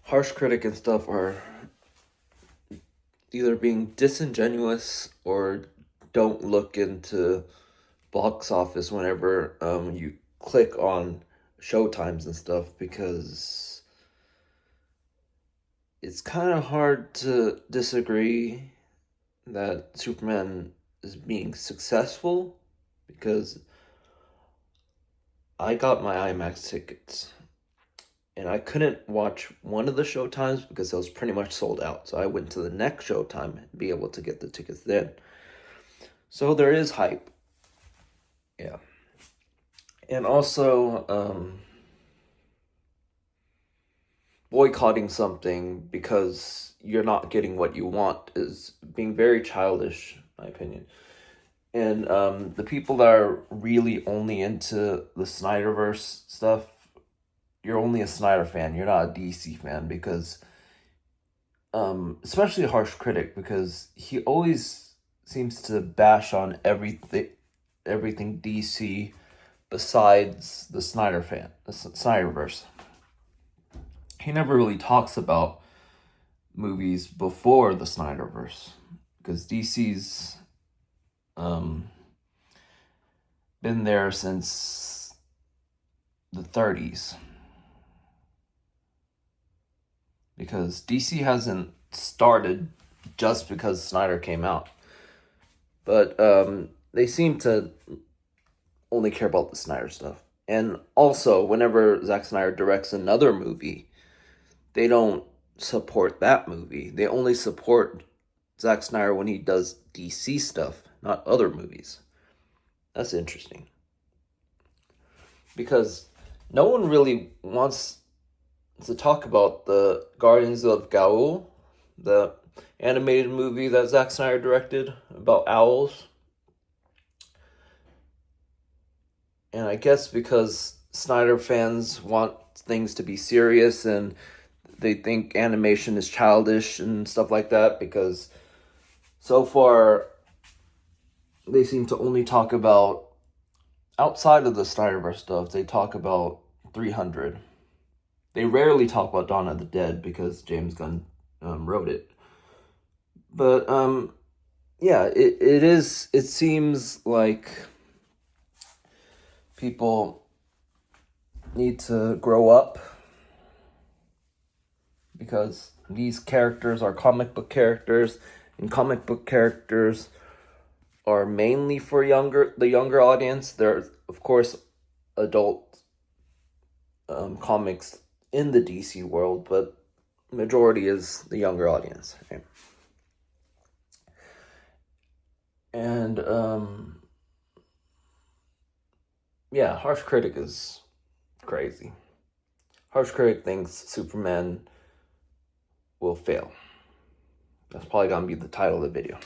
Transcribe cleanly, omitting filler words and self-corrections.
harsh critic and stuff are either being disingenuous or don't look into box office whenever you click on show times and stuff, because it's kind of hard to disagree that Superman is being successful, because I got my IMAX tickets and I couldn't watch one of the show times because it was pretty much sold out. So I went to the next show time and be able to get the tickets then. So there is hype. Yeah. And also, boycotting something because you're not getting what you want is being very childish, in my opinion. And the people that are really only into the Snyderverse stuff, you're only a Snyder fan. You're not a DC fan, because, especially a harsh critic, because he always seems to bash on everything DC besides the Snyderverse. He never really talks about movies before the Snyderverse, because DC's been there since the 30s. Because DC hasn't started just because Snyder came out. But they seem to only care about the Snyder stuff. And also, whenever Zack Snyder directs another movie, they don't support that movie. They only support Zack Snyder when he does DC stuff, not other movies. That's interesting. Because no one really wants to talk about the Guardians of Gaul, the animated movie that Zack Snyder directed about owls. And I guess because Snyder fans want things to be serious and they think animation is childish and stuff like that, because so far they seem to only talk about, outside of the Snyderverse stuff, they talk about 300. They rarely talk about Dawn of the Dead because James Gunn wrote it. But yeah, it seems like people need to grow up, because these characters are comic book characters, and comic book characters are mainly for the younger audience. There's, of course, adult comics in the DC world, but majority is the younger audience. Okay? And yeah, harsh critic is crazy. Harsh critic thinks Superman will fail. That's probably gonna be the title of the video.